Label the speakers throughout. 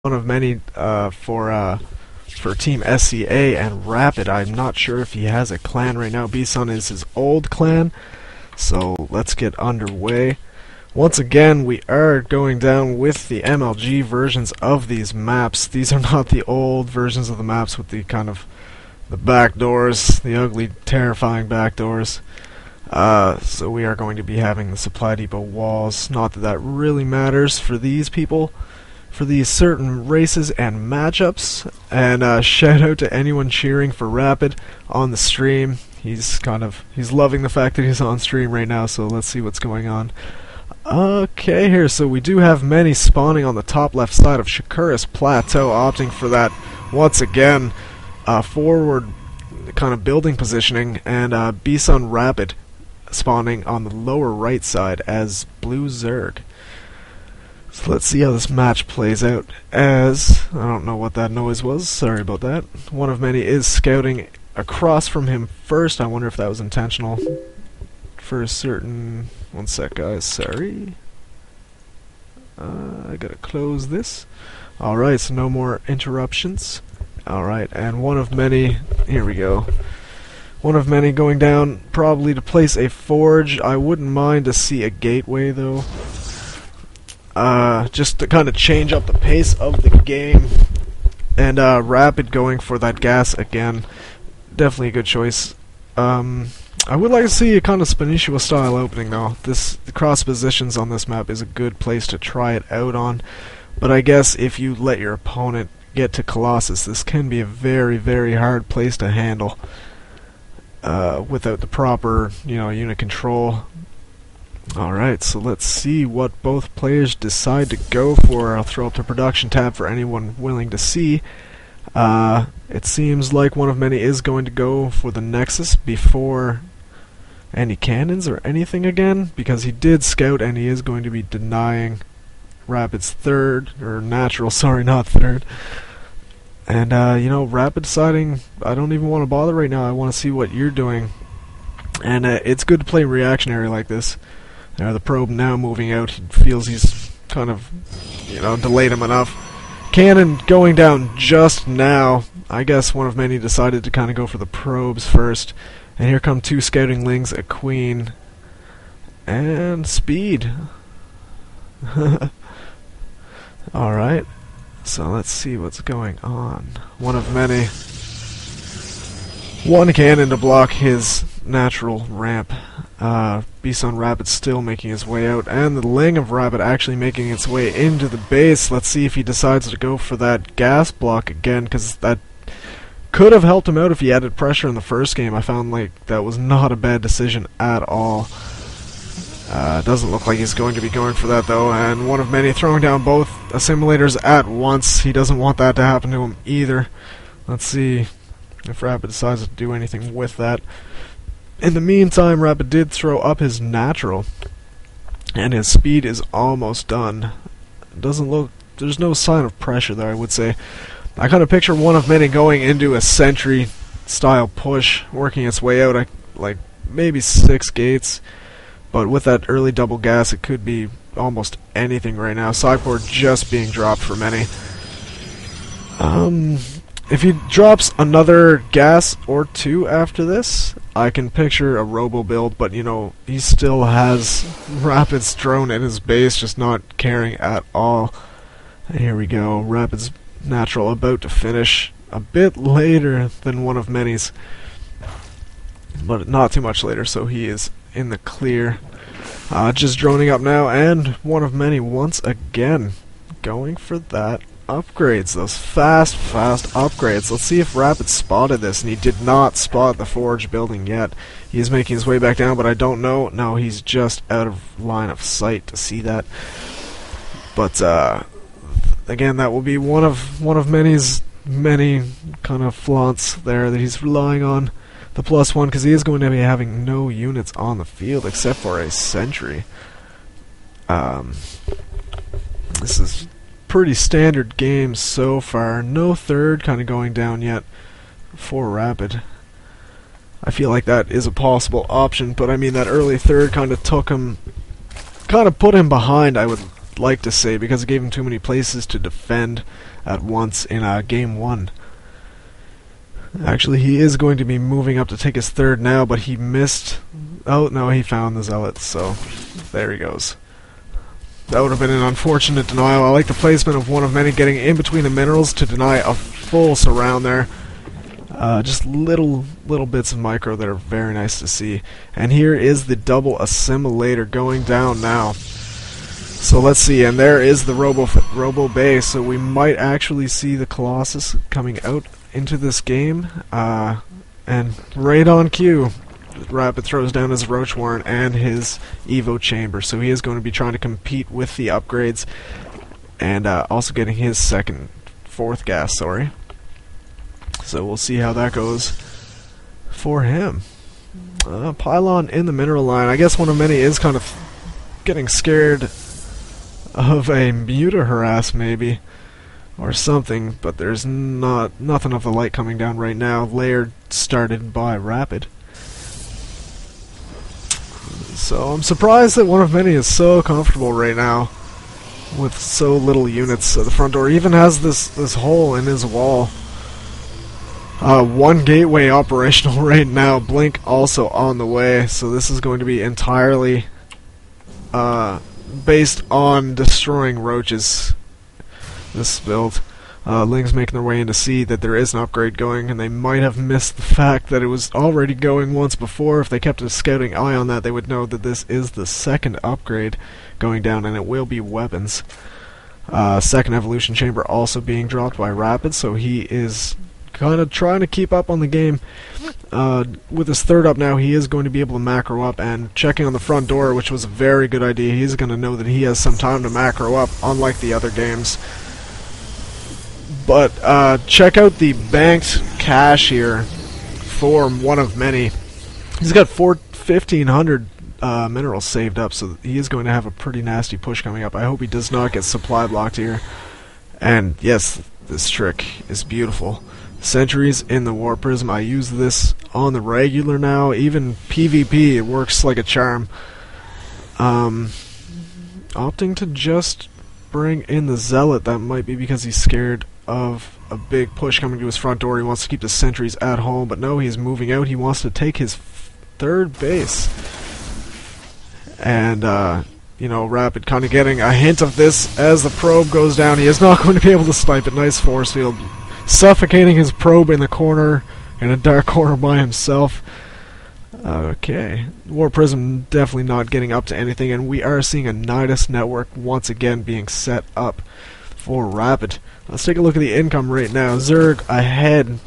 Speaker 1: one of many for Team SCA and Rappid. I'm not sure if he has a clan right now. bSun is his old clan, so let's get underway. Once again, we are going down with the MLG versions of these maps. These are not the old versions of the maps with the kind of the back doors, the ugly, terrifying back doors. So we are going to be having the supply depot walls. Not that that really matters for these people, for these certain races and matchups. And shout out to anyone cheering for Rappid on the stream. He's loving the fact that he's on stream right now, so let's see what's going on. Okay, here, so we do have many spawning on the top left side of Shakuras Plateau, opting for that, once again, forward kind of building positioning, and bSunRappid spawning on the lower right side as Blue Zerg. So let's see how this match plays out as, I don't know what that noise was, sorry about that. One of many is scouting across from him first. I wonder if that was intentional for a certain... One sec, guys, sorry. I gotta close this. Alright, so no more interruptions. Alright, and one of many, here we go. One of many going down, probably to place a forge. I wouldn't mind to see a gateway, though. Just to kind of change up the pace of the game. And Rappid going for that gas again. Definitely a good choice. I would like to see a kind of Spanish style opening, though. The cross positions on this map is a good place to try it out on. But I guess if you let your opponent get to Colossus, this can be a very, very hard place to handle without the proper, unit control. Alright, so let's see what both players decide to go for. I'll throw up the production tab for anyone willing to see. It seems like one of many is going to go for the Nexus before any cannons or anything again, because he did scout and he is going to be denying Rappid's third, or natural, sorry, not third. And, Rappid deciding, I don't even want to bother right now, I want to see what you're doing. And it's good to play reactionary like this. The probe now moving out, he feels he's kind of, delayed him enough. Cannon going down just now. I guess one of many decided to kind of go for the probes first. And here come two scouting lings, a queen, and speed. Alright, so let's see what's going on. One of many. One cannon to block his natural ramp. bSunRappid still making his way out, and the ling of Rappid actually making its way into the base. Let's see if he decides to go for that gas block again, because that could have helped him out if he added pressure in the first game. I found like that was not a bad decision at all. Doesn't look like he's going to be going for that though, and one of many throwing down both assimilators at once. He doesn't want that to happen to him either. Let's see if Rappid decides to do anything with that. In the meantime, Rappid did throw up his natural, and his speed is almost done. Doesn't look, there's no sign of pressure there, I would say. I kind of picture one of many going into a sentry style push, working its way out, like maybe 6 gates, but with that early double gas it could be almost anything right now. Sideboard just being dropped for many. If he drops another gas or two after this, I can picture a robo build, but he still has Rappid's drone at his base, just not caring at all. And here we go, Rappid's natural about to finish a bit later than one of many's, but not too much later, so he is in the clear. Just droning up now, and one of many once again going for that upgrades, those fast upgrades. Let's see if Rappid spotted this, and he did not spot the forge building yet. He is making his way back down, but I don't know. No, he's just out of line of sight to see that. But again, that will be one of many kind of flaunts there that he's relying on the +1, because he is going to be having no units on the field except for a sentry. This is pretty standard game so far. No third kind of going down yet for Rappid. I feel like that is a possible option, but I mean that early third kind of put him behind, I would like to say, because it gave him too many places to defend. at once in game 1. Actually, he is going to be moving up to take his third now, but he missed. Oh, no, he found the zealots, so there he goes. That would have been an unfortunate denial. I like the placement of one of many getting in between the minerals to deny a full surround there. Just little bits of micro that are very nice to see. And here is the double assimilator going down now. So let's see, and there is the Robo base, so we might actually see the Colossus coming out into this game. And right on cue, Rappid throws down his Roach Warren and his Evo Chamber, so he is going to be trying to compete with the upgrades, and also getting his fourth gas, sorry. So we'll see how that goes for him. Pylon in the mineral line. I guess OneOfMany is kind of getting scared of a Muta harass maybe, or something, but there's nothing of the light coming down right now. Layered started by Rappid. So I'm surprised that OneOfMany is so comfortable right now with so little units at the front door. He even has this hole in his wall. One gateway operational right now. Blink also on the way. So this is going to be entirely based on destroying roaches. This build. Ling's making their way in to see that there is an upgrade going, and they might have missed the fact that it was already going once before. If they kept a scouting eye on that, they would know that this is the second upgrade going down, and it will be weapons. Second evolution chamber also being dropped by Rappid, so he is kind of trying to keep up on the game. With his third up now, he is going to be able to macro up, and checking on the front door, which was a very good idea. He's going to know that he has some time to macro up, unlike the other games. But check out the banked cash here for OneOfMany. He's got 1,500 minerals saved up, so he is going to have a pretty nasty push coming up. I hope he does not get supply blocked here. And yes, this trick is beautiful. Sentries in the War Prism. I use this on the regular now. Even PvP, it works like a charm. Opting to just bring in the Zealot. That might be because he's scared of a big push coming to his front door. He wants to keep the sentries at home, but no, he's moving out. He wants to take his third base. And, you know, Rappid kind of getting a hint of this as the probe goes down. He is not going to be able to snipe it. Nice force field. Suffocating his probe in the corner, in a dark corner by himself. Okay. War Prism definitely not getting up to anything, and we are seeing a Nidus network once again being set up for Rappid. Let's take a look at the income rate now. Zerg ahead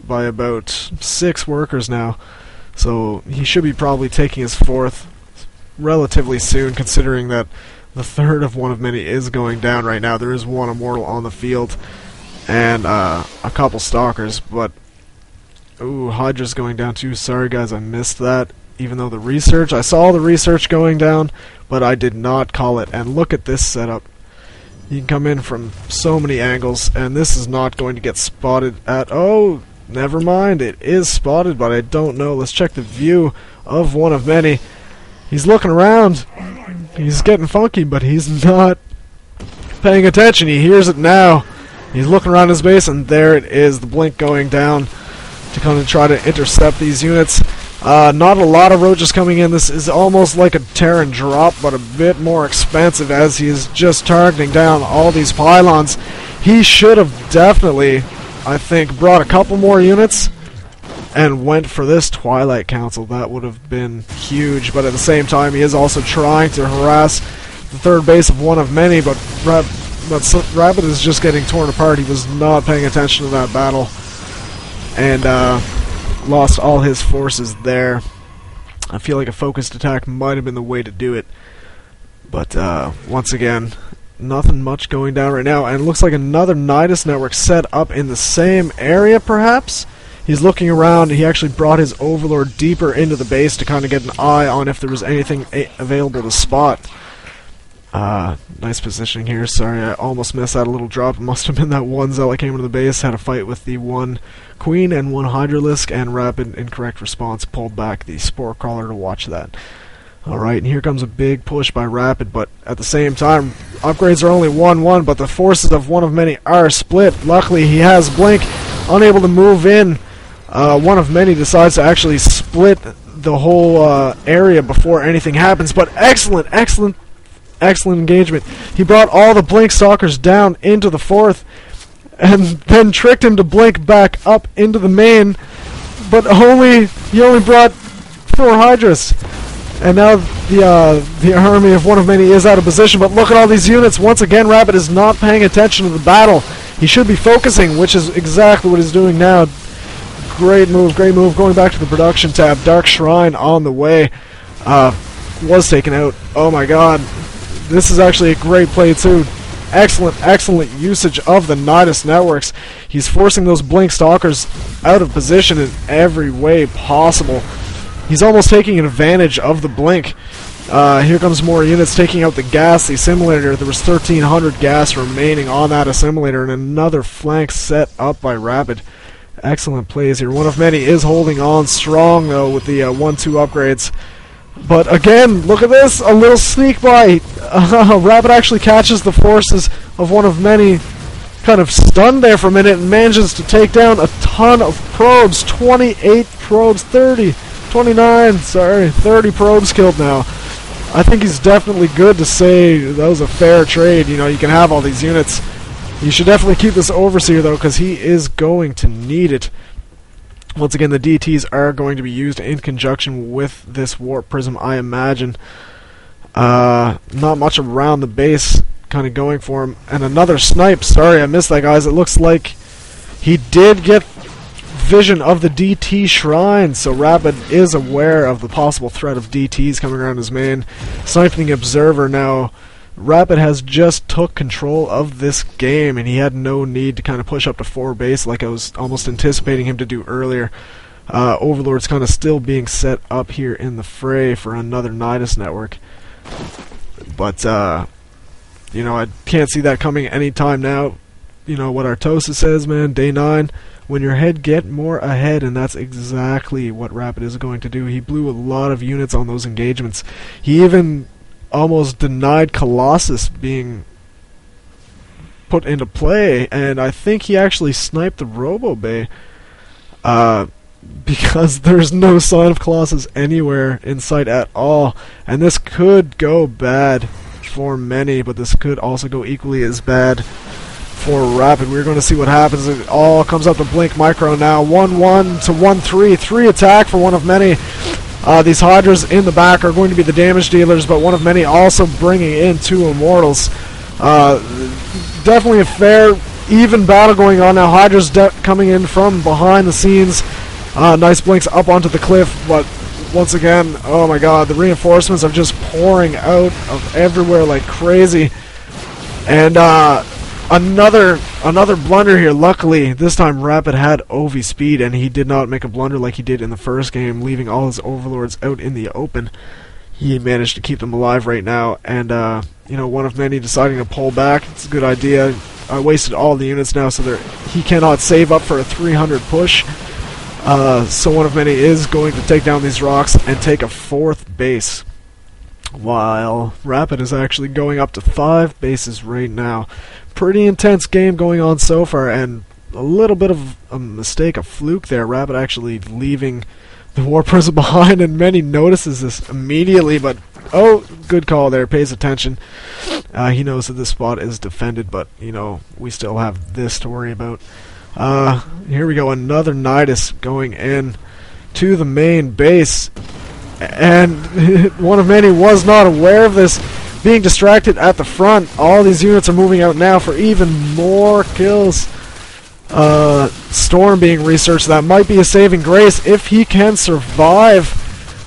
Speaker 1: by about 6 workers now, so he should be probably taking his fourth relatively soon, considering that the third of OneOfMany is going down right now. There is one Immortal on the field and a couple Stalkers, but ooh, Hydra's going down too. Sorry guys, I missed that. Even though I saw the research going down, but I did not call it. And look at this setup. You can come in from so many angles, and this is not going to get spotted at... Oh, never mind. It is spotted, but I don't know. Let's check the view of OneOfMany. He's looking around. He's getting funky, but he's not paying attention. He hears it now. He's looking around his base, and there it is. The blink going down to kind of try to intercept these units. Not a lot of roaches coming in. This is almost like a Terran drop, but a bit more expensive as he is just targeting down all these pylons. He should have definitely, I think, brought a couple more units and went for this Twilight Council. That would have been huge, but at the same time, he is also trying to harass the third base of OneOfMany, but Rappid is just getting torn apart. He was not paying attention to that battle, and lost all his forces there. I feel like a focused attack might have been the way to do it, but once again, nothing much going down right now, and it looks like another Nidus network set up in the same area, perhaps? He's looking around. He actually brought his Overlord deeper into the base to kind of get an eye on if there was anything available to spot. Nice positioning here. Sorry, I almost missed that a little drop. It must have been that one Zealot came into the base, had a fight with the one Queen and one Hydralisk, and Rappid, incorrect response, pulled back the Spore Crawler to watch that. Alright, and here comes a big push by Rappid, but at the same time, upgrades are only 1-1, but the forces of One of Many are split. Luckily, he has Blink, unable to move in. One of Many decides to actually split the whole area before anything happens, but excellent engagement. He brought all the Blink Stalkers down into the fourth, and then tricked him to Blink back up into the main, but he only brought 4 Hydras. And now the army of One of Many is out of position, but look at all these units. Once again, Rappid is not paying attention to the battle. He should be focusing, which is exactly what he's doing now. Great move, going back to the production tab. Dark Shrine on the way. Was taken out. Oh my god. This is actually a great play too. Excellent usage of the Nidus networks. He's forcing those Blink Stalkers out of position in every way possible. He's almost taking advantage of the Blink. Here comes more units taking out the gas assimilator. There was 1,300 gas remaining on that assimilator, and another flank set up by Rappid. Excellent plays here. One of Many is holding on strong, though, with the 1-2 upgrades. But again, look at this! A little sneak by! Rappid actually catches the forces of One of Many, kind of stunned there for a minute, and manages to take down a ton of probes. 28 probes, 30 probes killed now. I think he's definitely good to say that was a fair trade. You know, you can have all these units. You should definitely keep this Overseer, though, because he is going to need it. Once again, the DTs are going to be used in conjunction with this Warp Prism, I imagine. Not much around the base kind of going for him. And another snipe. Sorry, I missed that, guys. It looks like he did get vision of the DT shrine, so Rappid is aware of the possible threat of DTs coming around his main. Sniping Observer now. Rappid has just took control of this game, and he had no need to kind of push up to 4 base like I was almost anticipating him to do earlier. Overlord's kind of still being set up here in the fray for another Nidus network. But, you know, I can't see that coming anytime now. You know what Artosa says, man, day 9. When your head get more ahead, and that's exactly what Rappid is going to do. He blew a lot of units on those engagements. He even almost denied Colossus being put into play, and I think he actually sniped the Robo Bay because there's no sign of Colossus anywhere in sight at all, and this could go bad for many, but this could also go equally as bad for Rappid. We're going to see what happens. It all comes up to Blink Micro now. 1-1 to 1-3. 3 attack for One of Many. These Hydras in the back are going to be the damage dealers, but One of Many also bringing in 2 Immortals. Definitely a fair, even battle going on now. Hydras coming in from behind the scenes. Nice blinks up onto the cliff, but once again, oh my god, the reinforcements are just pouring out of everywhere like crazy. And Another blunder here. Luckily, this time Rappid had OV speed, and he did not make a blunder like he did in the first game, leaving all his Overlords out in the open. He managed to keep them alive right now, and you know, One of Many deciding to pull back. It's a good idea. I wasted all the units now, so he cannot save up for a 300 push. So One of Many is going to take down these rocks and take a 4th base, while Rappid is actually going up to 5 bases right now. Pretty intense game going on so far, and a little bit of a mistake, a fluke there. Rappid actually leaving the Warp Prism behind, and Many notices this immediately, but oh, good call there, pays attention. He knows that this spot is defended, but you know, we still have this to worry about. Here we go, another Nidus going in to the main base, and One of Many was not aware of this, being distracted at the front. All these units are moving out now for even more kills. Storm being researched. That might be a saving grace if he can survive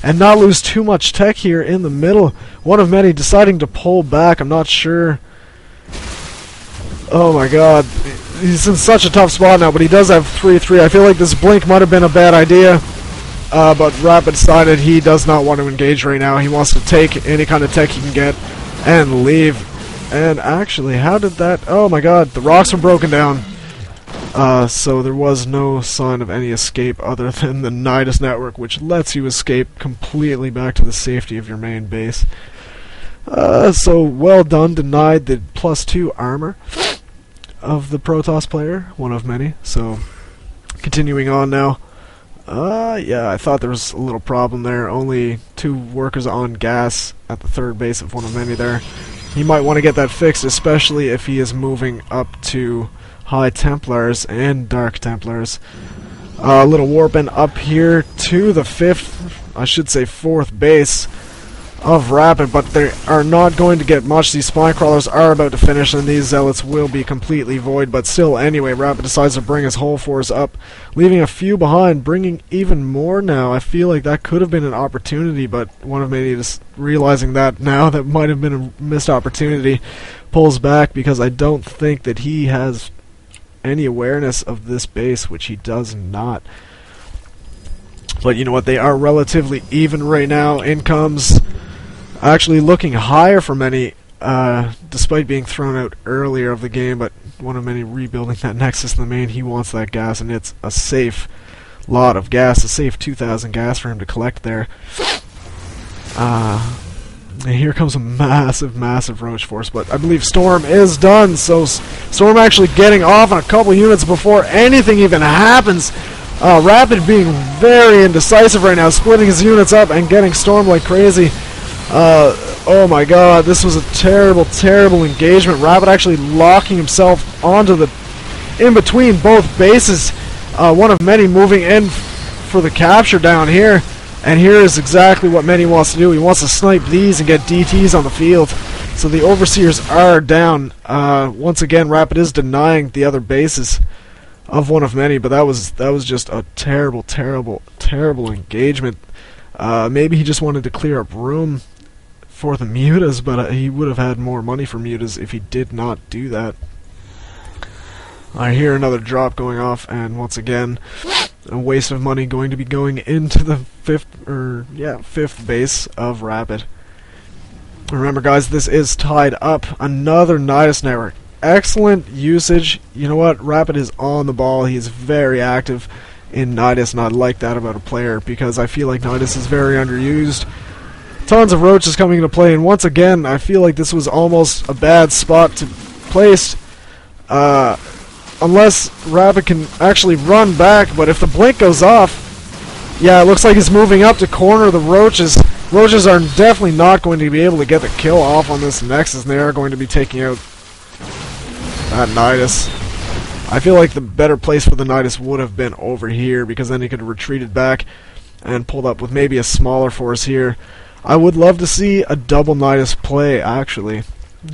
Speaker 1: and not lose too much tech here in the middle. One of Many deciding to pull back. I'm not sure. Oh my god. He's in such a tough spot now, but he does have 3-3. I feel like this blink might have been a bad idea. But Rappid decided he does not want to engage right now. He wants to take any kind of tech he can get and leave. And actually, how did that... Oh my god, the rocks were broken down. So there was no sign of any escape other than the Nidus network, which lets you escape completely back to the safety of your main base. So well done, denied the +2 armor of the Protoss player, one of many. So continuing on now. Yeah, I thought there was a little problem there. Only 2 workers on gas at the 3rd base of one of many there. He might want to get that fixed, especially if he is moving up to High Templars and Dark Templars. A little warping up here to the 5th, I should say 4th base of Rappid, but they are not going to get much. These spine crawlers are about to finish, and these zealots will be completely void. But still, anyway, Rappid decides to bring his whole force up, leaving a few behind, bringing even more now. I feel like that could have been an opportunity, but one of many, just realizing that now, that might have been a missed opportunity, pulls back because I don't think that he has any awareness of this base, which he does not. But you know what? They are relatively even right now. In comes actually looking higher for many, despite being thrown out earlier of the game, but one of many rebuilding that nexus in the main. He wants that gas, and it's a safe lot of gas, a safe 2,000 gas for him to collect there. And here comes a massive Roach force, but I believe Storm is done, so Storm actually getting off on a couple units before anything even happens. Rappid being very indecisive right now, splitting his units up and getting Storm like crazy. Oh my god, this was a terrible engagement. Rappid actually locking himself onto the in between both bases. One of many moving in for the capture down here. And here is exactly what Many wants to do. He wants to snipe these and get DTs on the field. So the Overseers are down. Once again, Rappid is denying the other bases of one of many, but that was just a terrible engagement. Maybe he just wanted to clear up room for the mutas, but he would have had more money for mutas if he did not do that. I hear another drop going off, and once again, a waste of money going to be going into the 5th base of Rappid. Remember, guys, this is tied up. Another Nidus network. Excellent usage. You know what? Rappid is on the ball. He is very active in Nidus, and I like that about a player because I feel like Nidus is very underused. Tons of roaches coming into play, and once again, I feel like this was almost a bad spot to place. Unless Rappid can actually run back, but if the blink goes off, yeah, it looks like he's moving up to corner the roaches. Roaches are definitely not going to be able to get the kill off on this Nexus, and they are going to be taking out that Nidus. I feel like the better place for the Nidus would have been over here, because then he could have retreated back and pulled up with maybe a smaller force here. I would love to see a double Nidus play, actually.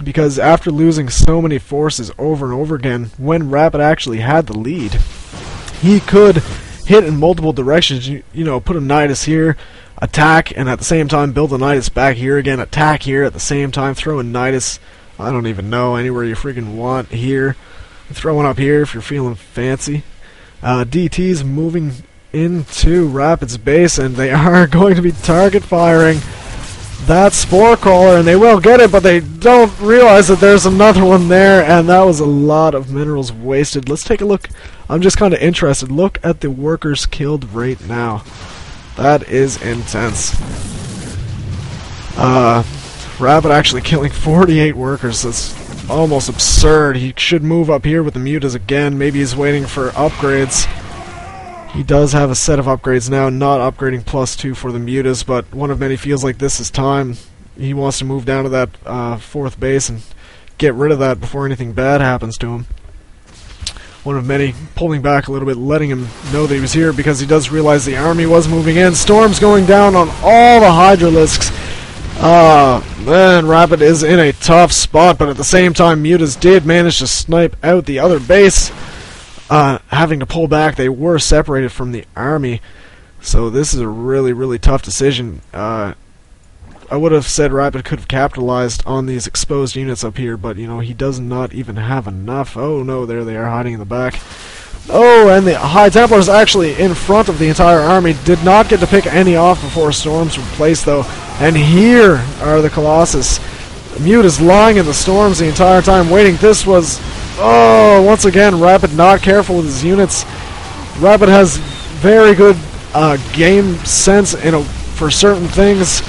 Speaker 1: Because after losing so many forces over and over again, when Rappid actually had the lead, he could hit in multiple directions. You know, put a Nidus here, attack, and at the same time build a Nidus back here again, attack here at the same time, throw a Nidus, I don't even know, anywhere you freaking want here. Throw one up here if you're feeling fancy. DT's moving into Rappid's base, and they are going to be target firing that Spore Crawler, and they will get it, but they don't realize that there's another one there, and that was a lot of minerals wasted. Let's take a look. I'm just kind of interested. Look at the workers killed right now. That is intense. Rappid actually killing 48 workers. That's almost absurd. He should move up here with the mutas again. Maybe he's waiting for upgrades. He does have a set of upgrades now, not upgrading +2 for the mutas, but one of many feels like this is time. He wants to move down to that 4th base and get rid of that before anything bad happens to him. One of many pulling back a little bit, letting him know that he was here because he does realize the army was moving in. Storm's going down on all the Hydralisks. Man, Rappid is in a tough spot, but at the same time, mutas did manage to snipe out the other base. Having to pull back, they were separated from the army, so this is a really tough decision. I would have said Rappid could have capitalized on these exposed units up here, but you know, he does not even have enough. Oh no, there they are hiding in the back. Oh, and the High Templars actually in front of the entire army. Did not get to pick any off before storms were placed though, and here are the Colossus. Mute is lying in the storms the entire time waiting. This was Oh, once again, Rappid not careful with his units. Rappid has very good game sense for certain things,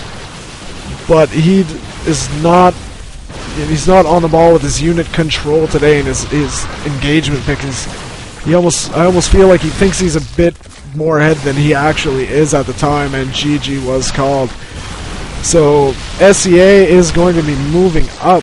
Speaker 1: but he is not. He's not on the ball with his unit control today and his engagement because I almost feel like he thinks he's a bit more ahead than he actually is at the time, and GG was called. So SCA is going to be moving up.